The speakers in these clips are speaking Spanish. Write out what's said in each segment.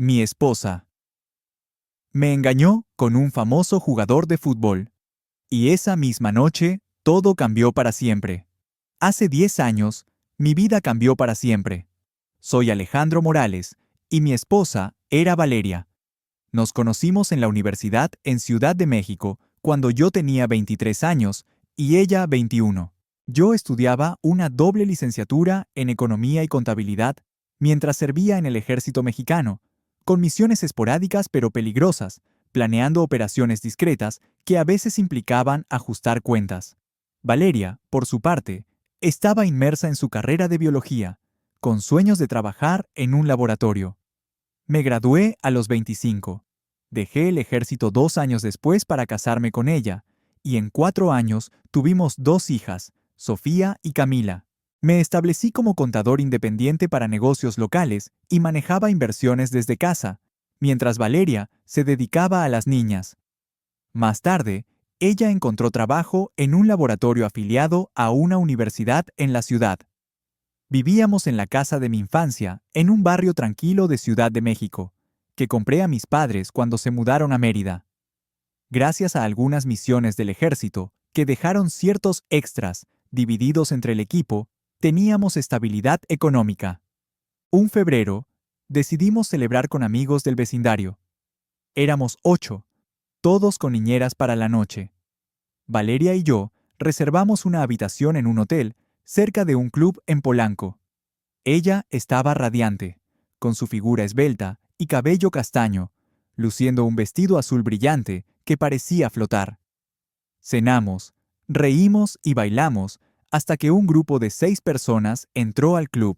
Mi esposa. Me engañó con un famoso jugador de fútbol. Y esa misma noche, todo cambió para siempre. Hace 10 años, mi vida cambió para siempre. Soy Alejandro Morales, y mi esposa era Valeria. Nos conocimos en la universidad en Ciudad de México, cuando yo tenía 23 años y ella 21. Yo estudiaba una doble licenciatura en Economía y Contabilidad mientras servía en el ejército mexicano, con misiones esporádicas pero peligrosas, planeando operaciones discretas que a veces implicaban ajustar cuentas. Valeria, por su parte, estaba inmersa en su carrera de biología, con sueños de trabajar en un laboratorio. Me gradué a los 25. Dejé el ejército 2 años después para casarme con ella, y en 4 años tuvimos 2 hijas, Sofía y Camila. Me establecí como contador independiente para negocios locales y manejaba inversiones desde casa, mientras Valeria se dedicaba a las niñas. Más tarde, ella encontró trabajo en un laboratorio afiliado a una universidad en la ciudad. Vivíamos en la casa de mi infancia, en un barrio tranquilo de Ciudad de México, que compré a mis padres cuando se mudaron a Mérida. Gracias a algunas misiones del ejército, que dejaron ciertos extras divididos entre el equipo, teníamos estabilidad económica. Un febrero, decidimos celebrar con amigos del vecindario. Éramos 8, todos con niñeras para la noche. Valeria y yo reservamos una habitación en un hotel cerca de un club en Polanco. Ella estaba radiante, con su figura esbelta y cabello castaño, luciendo un vestido azul brillante que parecía flotar. Cenamos, reímos y bailamos hasta que un grupo de 6 personas entró al club.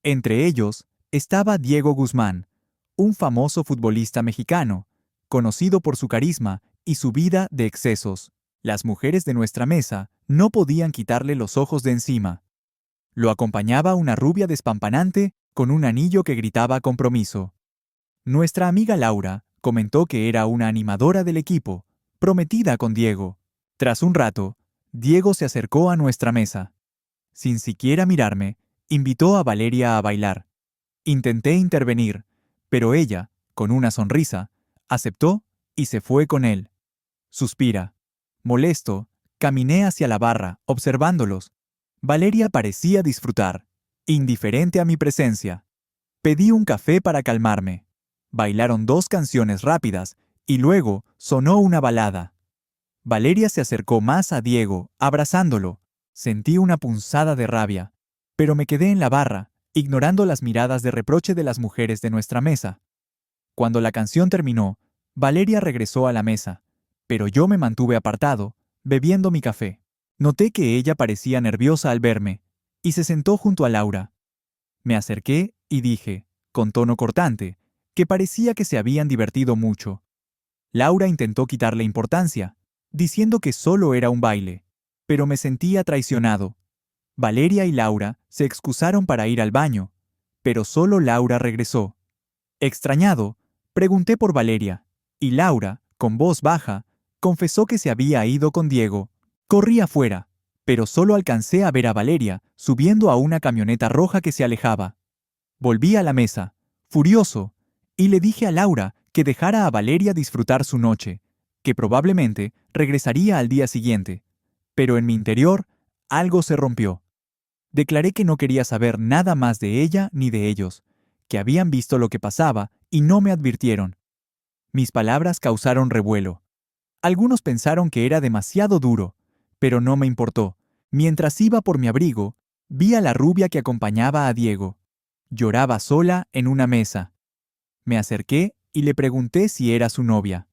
Entre ellos estaba Diego Guzmán, un famoso futbolista mexicano, conocido por su carisma y su vida de excesos. Las mujeres de nuestra mesa no podían quitarle los ojos de encima. Lo acompañaba una rubia despampanante con un anillo que gritaba compromiso. Nuestra amiga Laura comentó que era una animadora del equipo, prometida con Diego. Tras un rato, Diego se acercó a nuestra mesa. Sin siquiera mirarme, invitó a Valeria a bailar. Intenté intervenir, pero ella, con una sonrisa, aceptó y se fue con él. Suspira. Molesto, caminé hacia la barra, observándolos. Valeria parecía disfrutar, indiferente a mi presencia. Pedí un café para calmarme. Bailaron 2 canciones rápidas y luego sonó una balada. Valeria se acercó más a Diego, abrazándolo. Sentí una punzada de rabia, pero me quedé en la barra, ignorando las miradas de reproche de las mujeres de nuestra mesa. Cuando la canción terminó, Valeria regresó a la mesa, pero yo me mantuve apartado, bebiendo mi café. Noté que ella parecía nerviosa al verme, y se sentó junto a Laura. Me acerqué y dije, con tono cortante, que parecía que se habían divertido mucho. Laura intentó quitarle importancia, diciendo que solo era un baile, pero me sentía traicionado. Valeria y Laura se excusaron para ir al baño, pero solo Laura regresó. Extrañado, pregunté por Valeria, y Laura, con voz baja, confesó que se había ido con Diego. Corrí afuera, pero solo alcancé a ver a Valeria subiendo a una camioneta roja que se alejaba. Volví a la mesa, furioso, y le dije a Laura que dejara a Valeria disfrutar su noche, que probablemente regresaría al día siguiente. Pero en mi interior, algo se rompió. Declaré que no quería saber nada más de ella ni de ellos, que habían visto lo que pasaba y no me advirtieron. Mis palabras causaron revuelo. Algunos pensaron que era demasiado duro, pero no me importó. Mientras iba por mi abrigo, vi a la rubia que acompañaba a Diego. Lloraba sola en una mesa. Me acerqué y le pregunté si era su novia.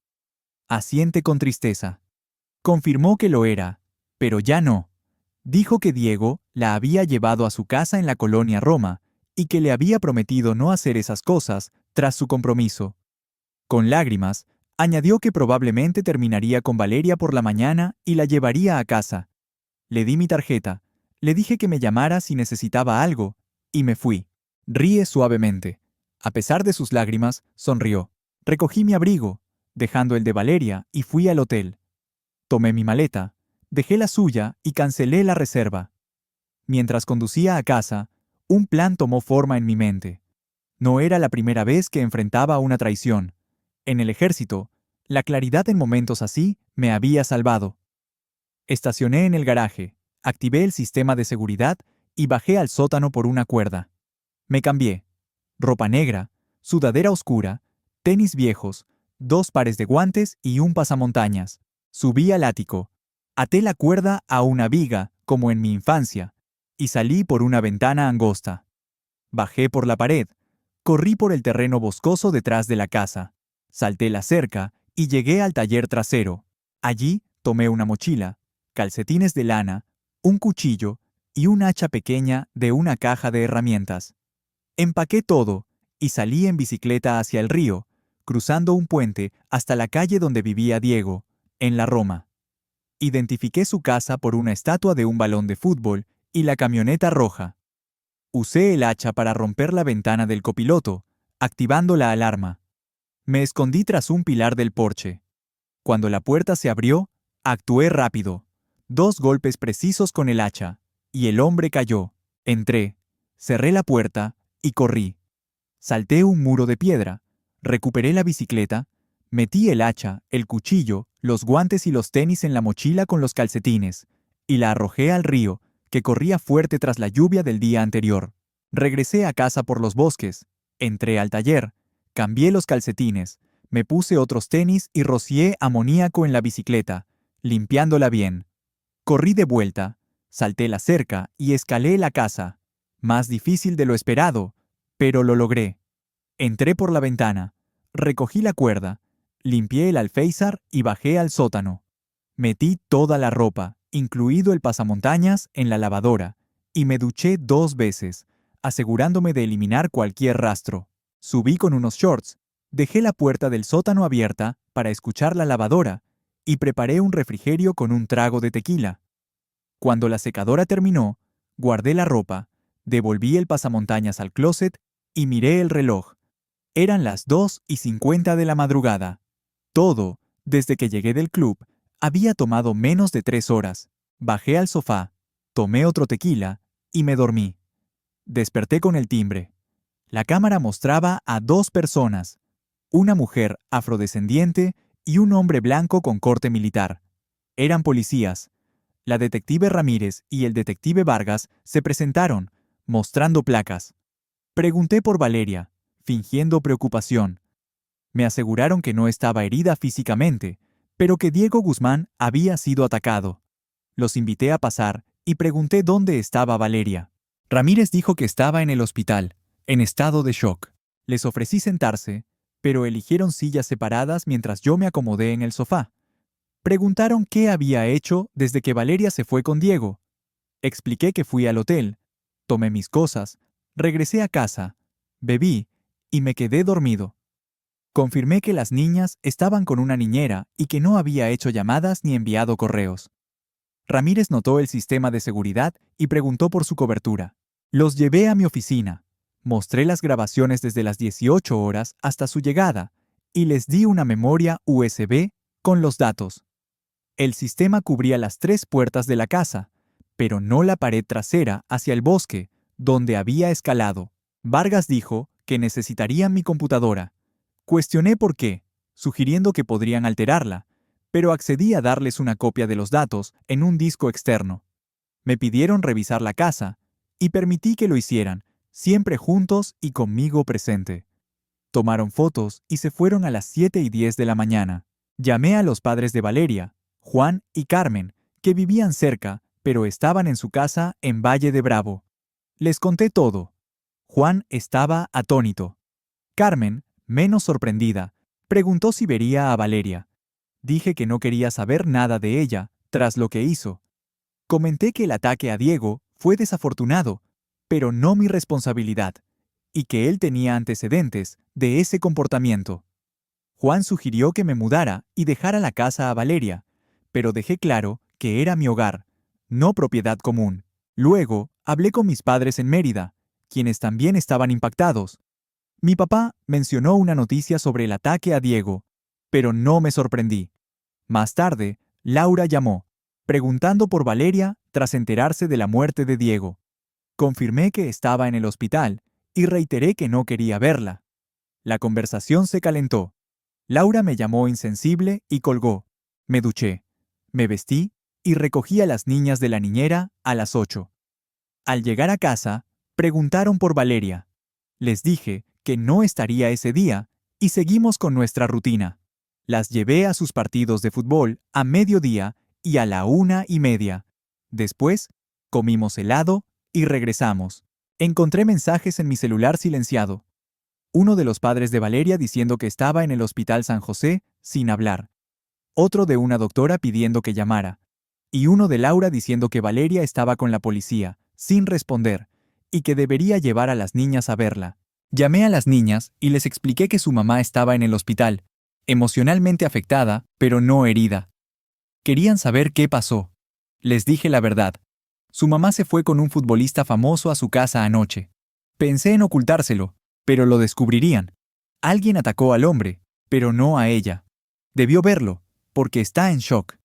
Asiente con tristeza. Confirmó que lo era, pero ya no. Dijo que Diego la había llevado a su casa en la colonia Roma y que le había prometido no hacer esas cosas tras su compromiso. Con lágrimas, añadió que probablemente terminaría con Valeria por la mañana y la llevaría a casa. Le di mi tarjeta, le dije que me llamara si necesitaba algo, y me fui. Ríe suavemente. A pesar de sus lágrimas, sonrió. Recogí mi abrigo, dejando el de Valeria, y fui al hotel. Tomé mi maleta, dejé la suya y cancelé la reserva. Mientras conducía a casa, un plan tomó forma en mi mente. No era la primera vez que enfrentaba una traición. En el ejército, la claridad en momentos así me había salvado. Estacioné en el garaje, activé el sistema de seguridad y bajé al sótano por una cuerda. Me cambié. Ropa negra, sudadera oscura, tenis viejos, 2 pares de guantes y un pasamontañas. Subí al ático. Até la cuerda a una viga, como en mi infancia, y salí por una ventana angosta. Bajé por la pared. Corrí por el terreno boscoso detrás de la casa. Salté la cerca y llegué al taller trasero. Allí tomé una mochila, calcetines de lana, un cuchillo y un hacha pequeña de una caja de herramientas. Empaqué todo y salí en bicicleta hacia el río, cruzando un puente hasta la calle donde vivía Diego, en la Roma. Identifiqué su casa por una estatua de un balón de fútbol y la camioneta roja. Usé el hacha para romper la ventana del copiloto, activando la alarma. Me escondí tras un pilar del porche. Cuando la puerta se abrió, actué rápido. 2 golpes precisos con el hacha, y el hombre cayó. Entré, cerré la puerta y corrí. Salté un muro de piedra, recuperé la bicicleta, metí el hacha, el cuchillo, los guantes y los tenis en la mochila con los calcetines, y la arrojé al río, que corría fuerte tras la lluvia del día anterior. Regresé a casa por los bosques, entré al taller, cambié los calcetines, me puse otros tenis y rocié amoníaco en la bicicleta, limpiándola bien. Corrí de vuelta, salté la cerca y escalé la casa. Más difícil de lo esperado, pero lo logré. Entré por la ventana, recogí la cuerda, limpié el alféizar y bajé al sótano. Metí toda la ropa, incluido el pasamontañas, en la lavadora, y me duché 2 veces, asegurándome de eliminar cualquier rastro. Subí con unos shorts, dejé la puerta del sótano abierta para escuchar la lavadora, y preparé un refrigerio con un trago de tequila. Cuando la secadora terminó, guardé la ropa, devolví el pasamontañas al closet y miré el reloj. Eran las 2:50 de la madrugada. Todo, desde que llegué del club, había tomado menos de 3 horas. Bajé al sofá, tomé otro tequila y me dormí. Desperté con el timbre. La cámara mostraba a 2 personas, una mujer afrodescendiente y un hombre blanco con corte militar. Eran policías. La detective Ramírez y el detective Vargas se presentaron, mostrando placas. Pregunté por Valeria, fingiendo preocupación. Me aseguraron que no estaba herida físicamente, pero que Diego Guzmán había sido atacado. Los invité a pasar y pregunté dónde estaba Valeria. Ramírez dijo que estaba en el hospital, en estado de shock. Les ofrecí sentarse, pero eligieron sillas separadas mientras yo me acomodé en el sofá. Preguntaron qué había hecho desde que Valeria se fue con Diego. Expliqué que fui al hotel, tomé mis cosas, regresé a casa, bebí y me quedé dormido. Confirmé que las niñas estaban con una niñera y que no había hecho llamadas ni enviado correos. Ramírez notó el sistema de seguridad y preguntó por su cobertura. Los llevé a mi oficina, mostré las grabaciones desde las 18 horas hasta su llegada y les di una memoria USB con los datos. El sistema cubría las 3 puertas de la casa, pero no la pared trasera hacia el bosque, donde había escalado. Vargas dijo que necesitarían mi computadora. Cuestioné por qué, sugiriendo que podrían alterarla, pero accedí a darles una copia de los datos en un disco externo. Me pidieron revisar la casa, y permití que lo hicieran, siempre juntos y conmigo presente. Tomaron fotos y se fueron a las 7:10 de la mañana. Llamé a los padres de Valeria, Juan y Carmen, que vivían cerca, pero estaban en su casa en Valle de Bravo. Les conté todo. Juan estaba atónito. Carmen, menos sorprendida, preguntó si vería a Valeria. Dije que no quería saber nada de ella, tras lo que hizo. Comenté que el ataque a Diego fue desafortunado, pero no mi responsabilidad, y que él tenía antecedentes de ese comportamiento. Juan sugirió que me mudara y dejara la casa a Valeria, pero dejé claro que era mi hogar, no propiedad común. Luego, hablé con mis padres en Mérida, quienes también estaban impactados. Mi papá mencionó una noticia sobre el ataque a Diego, pero no me sorprendí. Más tarde, Laura llamó, preguntando por Valeria tras enterarse de la muerte de Diego. Confirmé que estaba en el hospital y reiteré que no quería verla. La conversación se calentó. Laura me llamó insensible y colgó. Me duché, me vestí y recogí a las niñas de la niñera a las 8. Al llegar a casa, preguntaron por Valeria. Les dije que no estaría ese día y seguimos con nuestra rutina. Las llevé a sus partidos de fútbol a mediodía y a la 1:30. Después, comimos helado y regresamos. Encontré mensajes en mi celular silenciado. Uno de los padres de Valeria diciendo que estaba en el Hospital San José sin hablar. Otro de una doctora pidiendo que llamara. Y uno de Laura diciendo que Valeria estaba con la policía, sin responder, y que debería llevar a las niñas a verla. Llamé a las niñas y les expliqué que su mamá estaba en el hospital, emocionalmente afectada, pero no herida. Querían saber qué pasó. Les dije la verdad. Su mamá se fue con un futbolista famoso a su casa anoche. Pensé en ocultárselo, pero lo descubrirían. Alguien atacó al hombre, pero no a ella. Debió verlo, porque está en shock.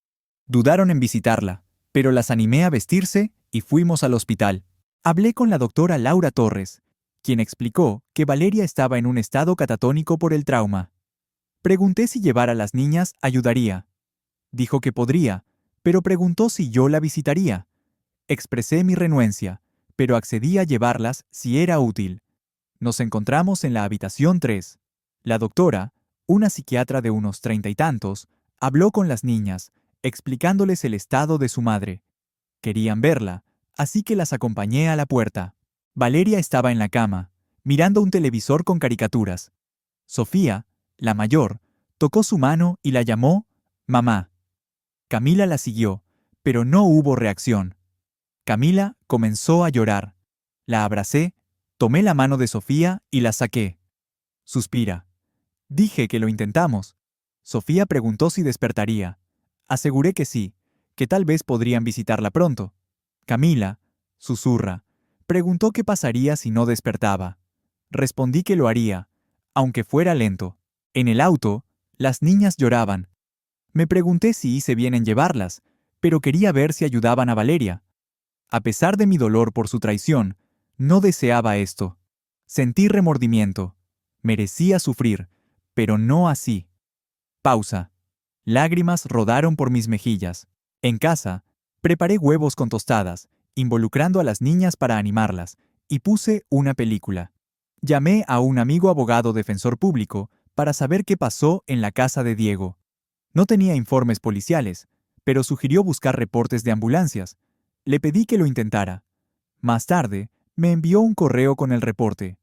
Dudaron en visitarla, pero las animé a vestirse y fuimos al hospital. Hablé con la doctora Laura Torres, quien explicó que Valeria estaba en un estado catatónico por el trauma. Pregunté si llevar a las niñas ayudaría. Dijo que podría, pero preguntó si yo la visitaría. Expresé mi renuencia, pero accedí a llevarlas si era útil. Nos encontramos en la habitación 3. La doctora, una psiquiatra de unos 30 y tantos, habló con las niñas, explicándoles el estado de su madre. Querían verla, así que las acompañé a la puerta. Valeria estaba en la cama, mirando un televisor con caricaturas. Sofía, la mayor, tocó su mano y la llamó mamá. Camila la siguió, pero no hubo reacción. Camila comenzó a llorar. La abracé, tomé la mano de Sofía y la saqué. Suspira. Dije que lo intentamos. Sofía preguntó si despertaría. Aseguré que sí, que tal vez podrían visitarla pronto. Camila, susurra, preguntó qué pasaría si no despertaba. Respondí que lo haría, aunque fuera lento. En el auto, las niñas lloraban. Me pregunté si hice bien en llevarlas, pero quería ver si ayudaban a Valeria. A pesar de mi dolor por su traición, no deseaba esto. Sentí remordimiento. Merecía sufrir, pero no así. Pausa. Lágrimas rodaron por mis mejillas. En casa, preparé huevos con tostadas, involucrando a las niñas para animarlas, y puse una película. Llamé a un amigo abogado defensor público para saber qué pasó en la casa de Diego. No tenía informes policiales, pero sugirió buscar reportes de ambulancias. Le pedí que lo intentara. Más tarde, me envió un correo con el reporte.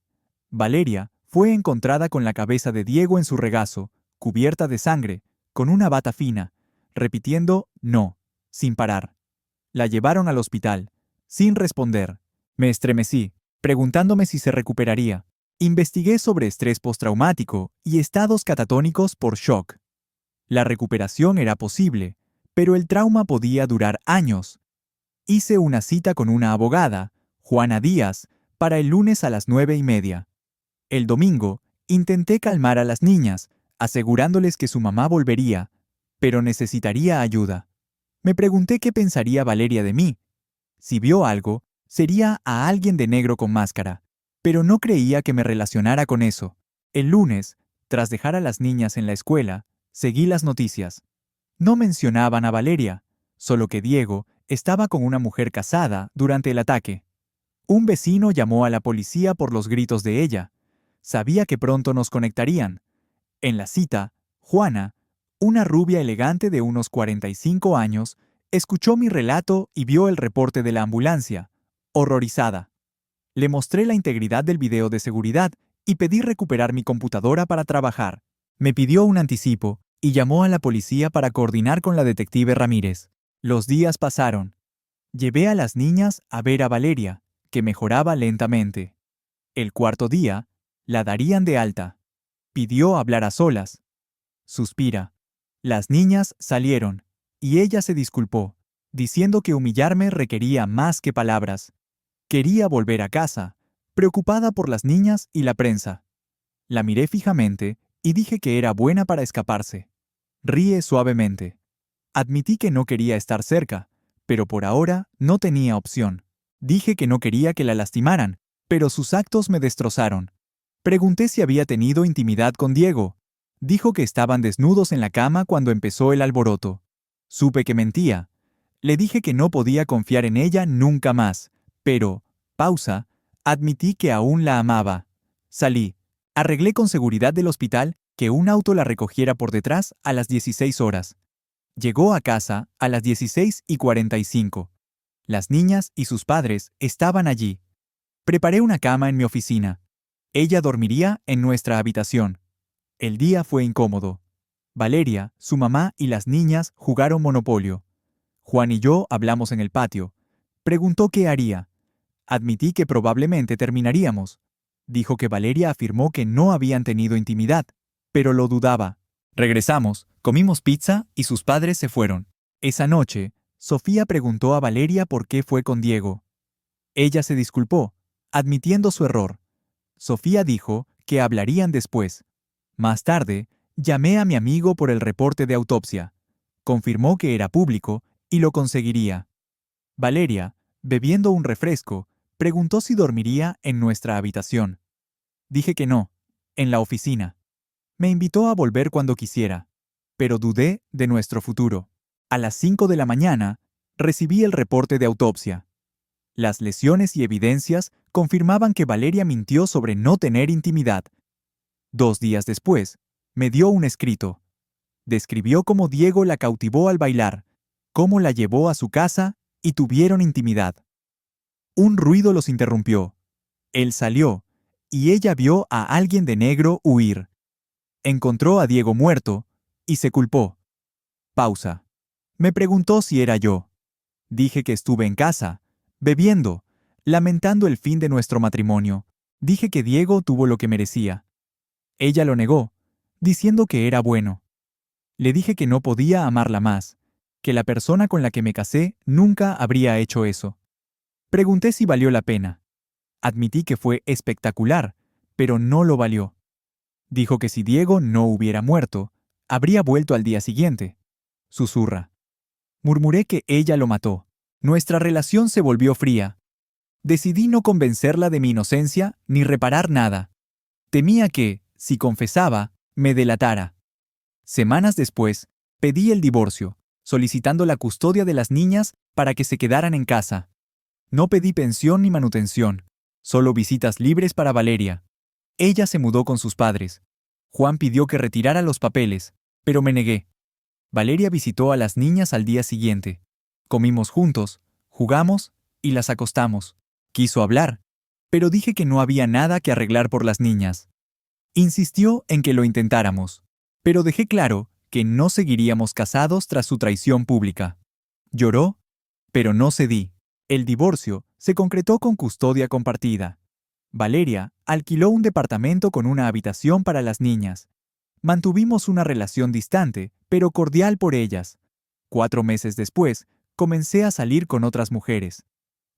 Valeria fue encontrada con la cabeza de Diego en su regazo, cubierta de sangre, con una bata fina, repitiendo no, sin parar. La llevaron al hospital, sin responder. Me estremecí, preguntándome si se recuperaría. Investigué sobre estrés postraumático y estados catatónicos por shock. La recuperación era posible, pero el trauma podía durar años. Hice una cita con una abogada, Juana Díaz, para el lunes a las 9:30. El domingo, intenté calmar a las niñas, asegurándoles que su mamá volvería, pero necesitaría ayuda. Me pregunté qué pensaría Valeria de mí. Si vio algo, sería a alguien de negro con máscara, pero no creía que me relacionara con eso. El lunes, tras dejar a las niñas en la escuela, seguí las noticias. No mencionaban a Valeria, solo que Diego estaba con una mujer casada durante el ataque. Un vecino llamó a la policía por los gritos de ella. Sabía que pronto nos conectarían. En la cita, Juana, una rubia elegante de unos 45 años, escuchó mi relato y vio el reporte de la ambulancia, horrorizada. Le mostré la integridad del video de seguridad y pedí recuperar mi computadora para trabajar. Me pidió un anticipo y llamó a la policía para coordinar con la detective Ramírez. Los días pasaron. Llevé a las niñas a ver a Valeria, que mejoraba lentamente. El cuarto día, la darían de alta. Pidió hablar a solas. Suspira. Las niñas salieron, y ella se disculpó, diciendo que humillarme requería más que palabras. Quería volver a casa, preocupada por las niñas y la prensa. La miré fijamente y dije que era buena para escaparse. Ríe suavemente. Admití que no quería estar cerca, pero por ahora no tenía opción. Dije que no quería que la lastimaran, pero sus actos me destrozaron. Pregunté si había tenido intimidad con Diego. Dijo que estaban desnudos en la cama cuando empezó el alboroto. Supe que mentía. Le dije que no podía confiar en ella nunca más, pero, pausa, admití que aún la amaba. Salí. Arreglé con seguridad del hospital que un auto la recogiera por detrás a las 16 horas. Llegó a casa a las 16:45. Las niñas y sus padres estaban allí. Preparé una cama en mi oficina. Ella dormiría en nuestra habitación. El día fue incómodo. Valeria, su mamá y las niñas jugaron Monopolio. Juan y yo hablamos en el patio. Preguntó qué haría. Admití que probablemente terminaríamos. Dijo que Valeria afirmó que no habían tenido intimidad, pero lo dudaba. Regresamos, comimos pizza y sus padres se fueron. Esa noche, Sofía preguntó a Valeria por qué fue con Diego. Ella se disculpó, admitiendo su error. Sofía dijo que hablarían después. Más tarde, llamé a mi amigo por el reporte de autopsia. Confirmó que era público y lo conseguiría. Valeria, bebiendo un refresco, preguntó si dormiría en nuestra habitación. Dije que no, en la oficina. Me invitó a volver cuando quisiera, pero dudé de nuestro futuro. A las 5 de la mañana, recibí el reporte de autopsia. Las lesiones y evidencias confirmaban que Valeria mintió sobre no tener intimidad. 2 días después, me dio un escrito. Describió cómo Diego la cautivó al bailar, cómo la llevó a su casa y tuvieron intimidad. Un ruido los interrumpió. Él salió, y ella vio a alguien de negro huir. Encontró a Diego muerto, y se culpó. Pausa. Me preguntó si era yo. Dije que estuve en casa, bebiendo, lamentando el fin de nuestro matrimonio. Dije que Diego tuvo lo que merecía. Ella lo negó, diciendo que era bueno. Le dije que no podía amarla más, que la persona con la que me casé nunca habría hecho eso. Pregunté si valió la pena. Admití que fue espectacular, pero no lo valió. Dijo que si Diego no hubiera muerto, habría vuelto al día siguiente. Susurra. Murmuré que ella lo mató. Nuestra relación se volvió fría. Decidí no convencerla de mi inocencia ni reparar nada. Temía que, si confesaba, me delatara. Semanas después, pedí el divorcio, solicitando la custodia de las niñas para que se quedaran en casa. No pedí pensión ni manutención, solo visitas libres para Valeria. Ella se mudó con sus padres. Juan pidió que retirara los papeles, pero me negué. Valeria visitó a las niñas al día siguiente. Comimos juntos, jugamos y las acostamos. Quiso hablar, pero dije que no había nada que arreglar por las niñas. Insistió en que lo intentáramos, pero dejé claro que no seguiríamos casados tras su traición pública. Lloró, pero no cedí. El divorcio se concretó con custodia compartida. Valeria alquiló un departamento con una habitación para las niñas. Mantuvimos una relación distante, pero cordial por ellas. 4 meses después, comencé a salir con otras mujeres.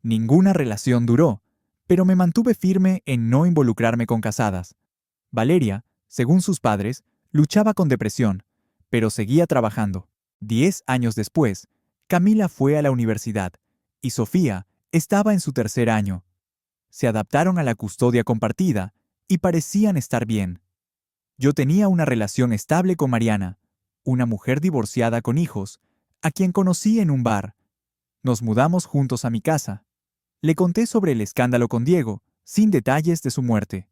Ninguna relación duró, pero me mantuve firme en no involucrarme con casadas. Valeria, según sus padres, luchaba con depresión, pero seguía trabajando. 10 años después, Camila fue a la universidad, y Sofía estaba en su tercer año. Se adaptaron a la custodia compartida y parecían estar bien. Yo tenía una relación estable con Mariana, una mujer divorciada con hijos, a quien conocí en un bar. Nos mudamos juntos a mi casa. Le conté sobre el escándalo con Diego, sin detalles de su muerte.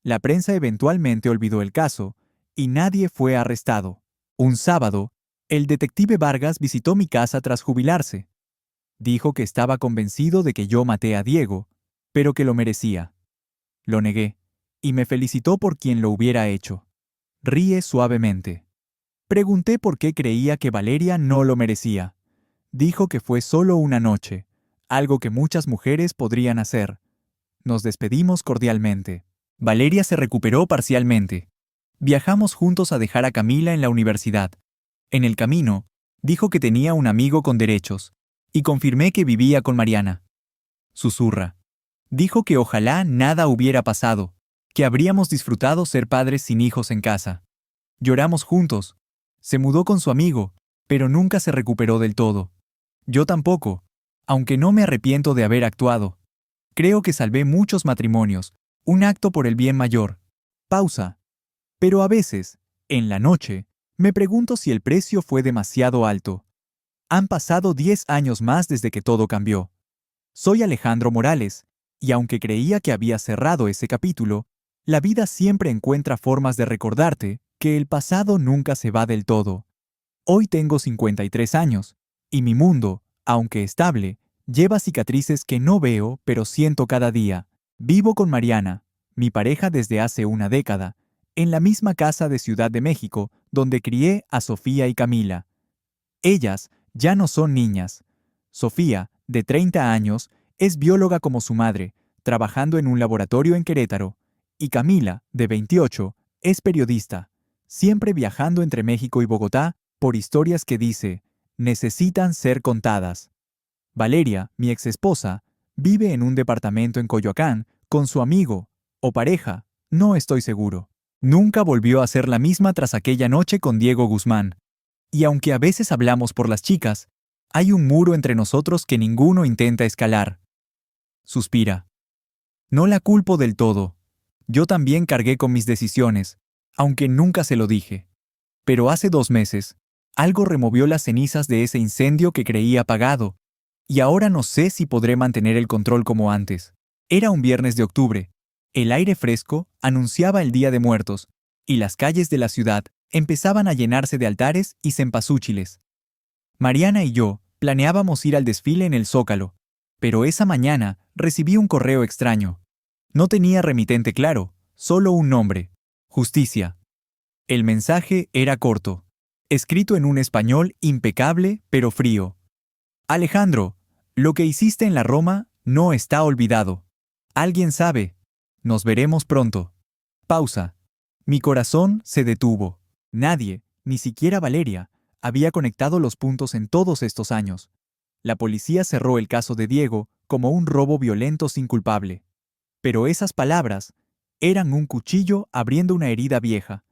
La prensa eventualmente olvidó el caso, y nadie fue arrestado. Un sábado, el detective Vargas visitó mi casa tras jubilarse. Dijo que estaba convencido de que yo maté a Diego, pero que lo merecía. Lo negué, y me felicitó por quien lo hubiera hecho. Ríe suavemente. Pregunté por qué creía que Valeria no lo merecía. Dijo que fue solo una noche, algo que muchas mujeres podrían hacer. Nos despedimos cordialmente. Valeria se recuperó parcialmente. Viajamos juntos a dejar a Camila en la universidad. En el camino, dijo que tenía un amigo con derechos, y confirmé que vivía con Mariana. Susurra. Dijo que ojalá nada hubiera pasado, que habríamos disfrutado ser padres sin hijos en casa. Lloramos juntos. Se mudó con su amigo, pero nunca se recuperó del todo. Yo tampoco, aunque no me arrepiento de haber actuado. Creo que salvé muchos matrimonios, un acto por el bien mayor. Pausa. Pero a veces, en la noche, me pregunto si el precio fue demasiado alto. Han pasado 10 años más desde que todo cambió. Soy Alejandro Morales, y aunque creía que había cerrado ese capítulo, la vida siempre encuentra formas de recordarte que el pasado nunca se va del todo. Hoy tengo 53 años, y mi mundo, aunque estable, lleva cicatrices que no veo pero siento cada día. Vivo con Mariana, mi pareja desde hace una década, en la misma casa de Ciudad de México donde crié a Sofía y Camila. Ellas ya no son niñas. Sofía, de 30 años, es bióloga como su madre, trabajando en un laboratorio en Querétaro, y Camila, de 28, es periodista, siempre viajando entre México y Bogotá por historias que dice, necesitan ser contadas. Valeria, mi exesposa, vive en un departamento en Coyoacán con su amigo, o pareja, no estoy seguro. Nunca volvió a ser la misma tras aquella noche con Diego Guzmán. Y aunque a veces hablamos por las chicas, hay un muro entre nosotros que ninguno intenta escalar. Suspira. No la culpo del todo. Yo también cargué con mis decisiones, aunque nunca se lo dije. Pero hace 2 meses, algo removió las cenizas de ese incendio que creí apagado, y ahora no sé si podré mantener el control como antes. Era un viernes de octubre. El aire fresco anunciaba el Día de Muertos, y las calles de la ciudad empezaban a llenarse de altares y cempasúchiles. Mariana y yo planeábamos ir al desfile en el Zócalo, pero esa mañana recibí un correo extraño. No tenía remitente claro, solo un nombre: Justicia. El mensaje era corto, escrito en un español impecable pero frío. Alejandro, lo que hiciste en la Roma no está olvidado. Alguien sabe. Nos veremos pronto. Pausa. Mi corazón se detuvo. Nadie, ni siquiera Valeria, había conectado los puntos en todos estos años. La policía cerró el caso de Diego como un robo violento sin culpable. Pero esas palabras eran un cuchillo abriendo una herida vieja.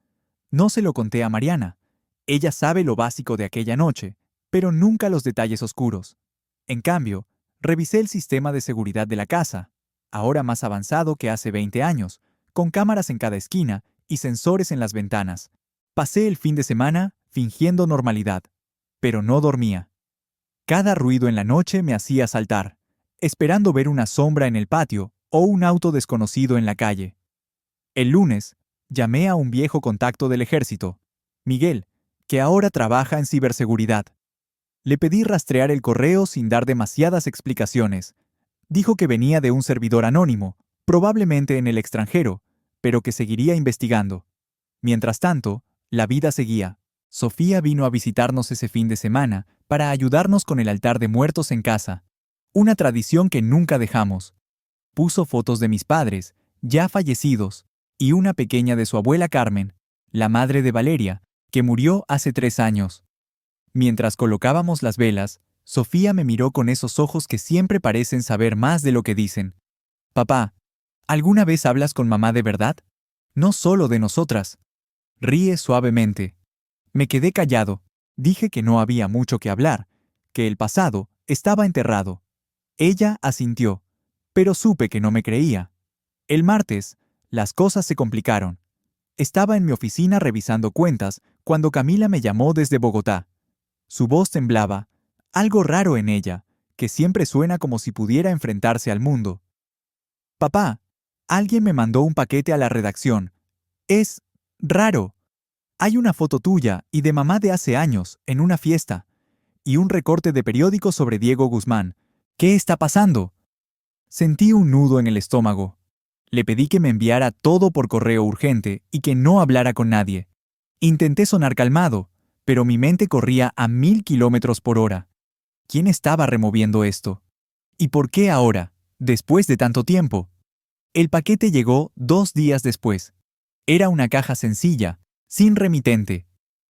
No se lo conté a Mariana. Ella sabe lo básico de aquella noche, pero nunca los detalles oscuros. En cambio, revisé el sistema de seguridad de la casa, ahora más avanzado que hace 20 años, con cámaras en cada esquina y sensores en las ventanas. Pasé el fin de semana fingiendo normalidad, pero no dormía. Cada ruido en la noche me hacía saltar, esperando ver una sombra en el patio o un auto desconocido en la calle. El lunes, llamé a un viejo contacto del ejército, Miguel, que ahora trabaja en ciberseguridad. Le pedí rastrear el correo sin dar demasiadas explicaciones. Dijo que venía de un servidor anónimo, probablemente en el extranjero, pero que seguiría investigando. Mientras tanto, la vida seguía. Sofía vino a visitarnos ese fin de semana para ayudarnos con el altar de muertos en casa, una tradición que nunca dejamos. Puso fotos de mis padres, ya fallecidos, y una pequeña de su abuela Carmen, la madre de Valeria, que murió hace 3 años. Mientras colocábamos las velas, Sofía me miró con esos ojos que siempre parecen saber más de lo que dicen. Papá, ¿alguna vez hablas con mamá de verdad? No solo de nosotras. Ríe suavemente. Me quedé callado. Dije que no había mucho que hablar, que el pasado estaba enterrado. Ella asintió, pero supe que no me creía. El martes, las cosas se complicaron. Estaba en mi oficina revisando cuentas cuando Camila me llamó desde Bogotá. Su voz temblaba, algo raro en ella, que siempre suena como si pudiera enfrentarse al mundo. Papá, alguien me mandó un paquete a la redacción. Es raro. Hay una foto tuya y de mamá de hace años, en una fiesta, y un recorte de periódico sobre Diego Guzmán. ¿Qué está pasando? Sentí un nudo en el estómago. Le pedí que me enviara todo por correo urgente y que no hablara con nadie. Intenté sonar calmado, pero mi mente corría a 1000 kilómetros por hora. ¿Quién estaba removiendo esto? ¿Y por qué ahora, después de tanto tiempo? El paquete llegó 2 días después. Era una caja sencilla, sin remitente.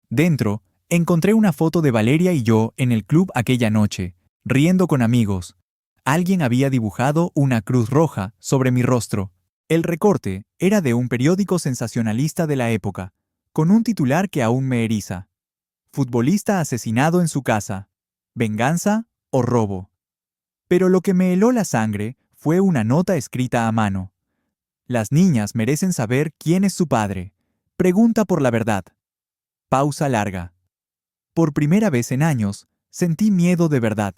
Dentro, encontré una foto de Valeria y yo en el club aquella noche, riendo con amigos. Alguien había dibujado una cruz roja sobre mi rostro. El recorte era de un periódico sensacionalista de la época, con un titular que aún me eriza. Futbolista asesinado en su casa. ¿Venganza o robo? Pero lo que me heló la sangre Fue una nota escrita a mano. Las niñas merecen saber quién es su padre. Pregunta por la verdad. Pausa larga. Por primera vez en años, sentí miedo de verdad.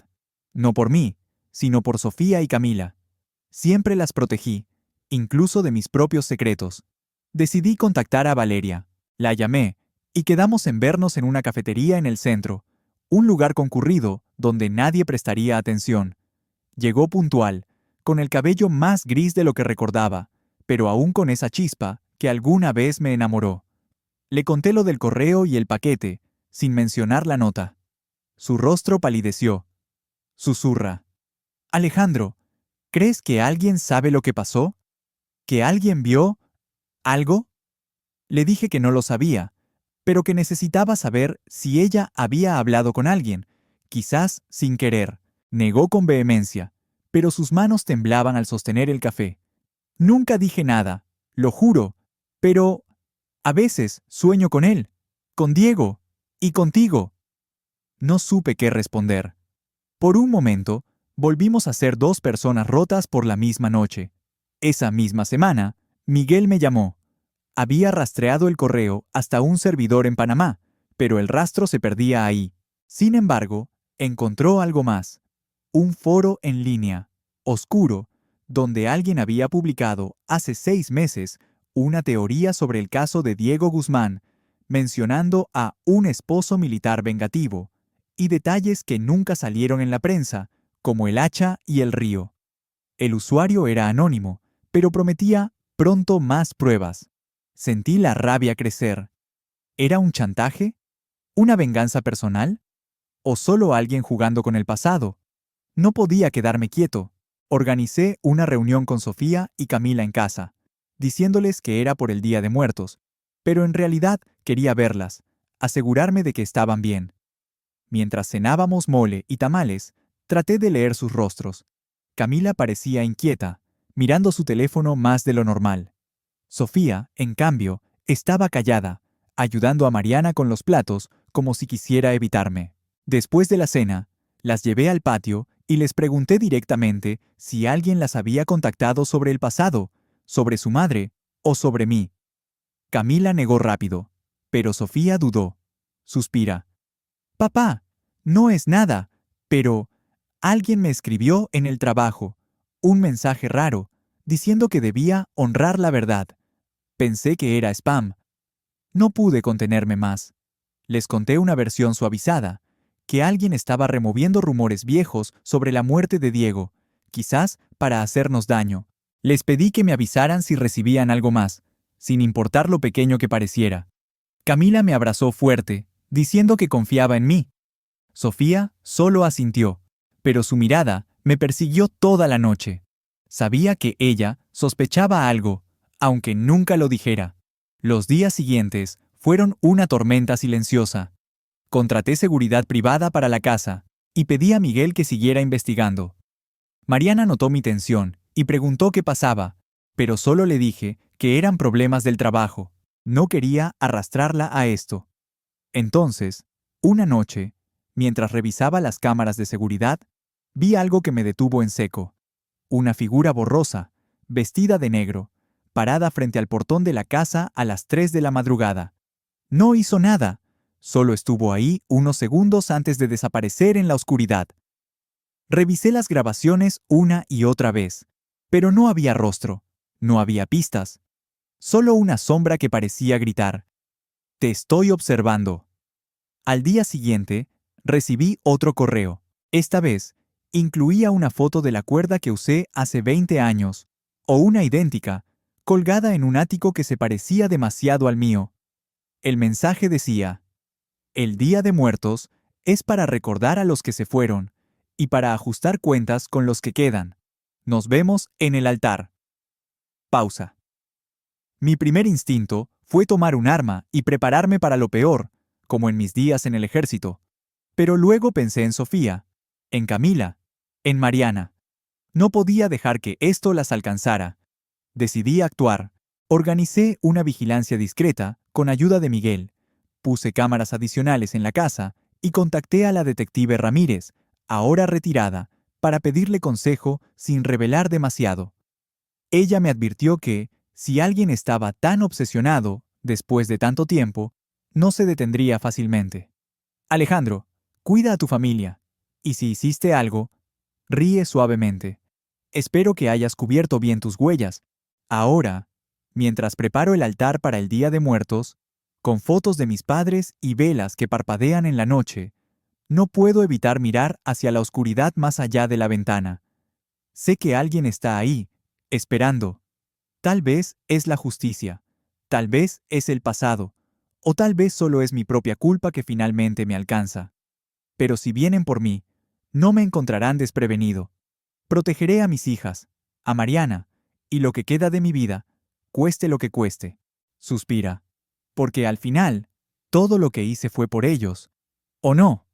No por mí, sino por Sofía y Camila. Siempre las protegí, incluso de mis propios secretos. Decidí contactar a Valeria. La llamé, y quedamos en vernos en una cafetería en el centro, un lugar concurrido donde nadie prestaría atención. Llegó puntual, con el cabello más gris de lo que recordaba, pero aún con esa chispa que alguna vez me enamoró. Le conté lo del correo y el paquete, sin mencionar la nota. Su rostro palideció. Susurra. Alejandro, ¿crees que alguien sabe lo que pasó? ¿Que alguien vio algo? Le dije que no lo sabía, pero que necesitaba saber si ella había hablado con alguien, quizás sin querer. Negó con vehemencia, pero sus manos temblaban al sostener el café. Nunca dije nada, lo juro, pero a veces sueño con él, con Diego y contigo. No supe qué responder. Por un momento, volvimos a ser dos personas rotas por la misma noche. Esa misma semana, Miguel me llamó. Había rastreado el correo hasta un servidor en Panamá, pero el rastro se perdía ahí. Sin embargo, encontró algo más. Un foro en línea, oscuro, donde alguien había publicado hace 6 meses una teoría sobre el caso de Diego Guzmán, mencionando a un esposo militar vengativo, y detalles que nunca salieron en la prensa, como el hacha y el río. El usuario era anónimo, pero prometía pronto más pruebas. Sentí la rabia crecer. ¿Era un chantaje? ¿Una venganza personal? ¿O solo alguien jugando con el pasado? No podía quedarme quieto. Organicé una reunión con Sofía y Camila en casa, diciéndoles que era por el Día de Muertos, pero en realidad quería verlas, asegurarme de que estaban bien. Mientras cenábamos mole y tamales, traté de leer sus rostros. Camila parecía inquieta, mirando su teléfono más de lo normal. Sofía, en cambio, estaba callada, ayudando a Mariana con los platos como si quisiera evitarme. Después de la cena, las llevé al patio y les pregunté directamente si alguien las había contactado sobre el pasado, sobre su madre o sobre mí. Camila negó rápido, pero Sofía dudó. Suspira. Papá, no es nada, pero alguien me escribió en el trabajo un mensaje raro, diciendo que debía honrar la verdad. Pensé que era spam. No pude contenerme más. Les conté una versión suavizada, que alguien estaba removiendo rumores viejos sobre la muerte de Diego, quizás para hacernos daño. Les pedí que me avisaran si recibían algo más, sin importar lo pequeño que pareciera. Camila me abrazó fuerte, diciendo que confiaba en mí. Sofía solo asintió, pero su mirada me persiguió toda la noche. Sabía que ella sospechaba algo, aunque nunca lo dijera. Los días siguientes fueron una tormenta silenciosa. Contraté seguridad privada para la casa y pedí a Miguel que siguiera investigando. Mariana notó mi tensión y preguntó qué pasaba, pero solo le dije que eran problemas del trabajo. No quería arrastrarla a esto. Entonces, una noche, mientras revisaba las cámaras de seguridad, vi algo que me detuvo en seco. Una figura borrosa, vestida de negro, parada frente al portón de la casa a las 3 de la madrugada. No hizo nada, solo estuvo ahí unos segundos antes de desaparecer en la oscuridad. Revisé las grabaciones una y otra vez, pero no había rostro, no había pistas, solo una sombra que parecía gritar: «Te estoy observando». Al día siguiente, recibí otro correo. Esta vez, incluía una foto de la cuerda que usé hace 20 años, o una idéntica, colgada en un ático que se parecía demasiado al mío. El mensaje decía: «El Día de Muertos es para recordar a los que se fueron y para ajustar cuentas con los que quedan. Nos vemos en el altar». Pausa. Mi primer instinto fue tomar un arma y prepararme para lo peor, como en mis días en el ejército. Pero luego pensé en Sofía, en Camila, en Mariana. No podía dejar que esto las alcanzara. Decidí actuar. Organicé una vigilancia discreta con ayuda de Miguel. Puse cámaras adicionales en la casa y contacté a la detective Ramírez, ahora retirada, para pedirle consejo sin revelar demasiado. Ella me advirtió que, si alguien estaba tan obsesionado, después de tanto tiempo, no se detendría fácilmente. Alejandro, cuida a tu familia, y si hiciste algo, ríe suavemente. Espero que hayas cubierto bien tus huellas. Ahora, mientras preparo el altar para el Día de Muertos, con fotos de mis padres y velas que parpadean en la noche, no puedo evitar mirar hacia la oscuridad más allá de la ventana. Sé que alguien está ahí, esperando. Tal vez es la justicia, tal vez es el pasado, o tal vez solo es mi propia culpa que finalmente me alcanza. Pero si vienen por mí, no me encontrarán desprevenido. Protegeré a mis hijas, a Mariana, y lo que queda de mi vida, cueste lo que cueste. Suspira. Porque al final, todo lo que hice fue por ellos. ¿O no?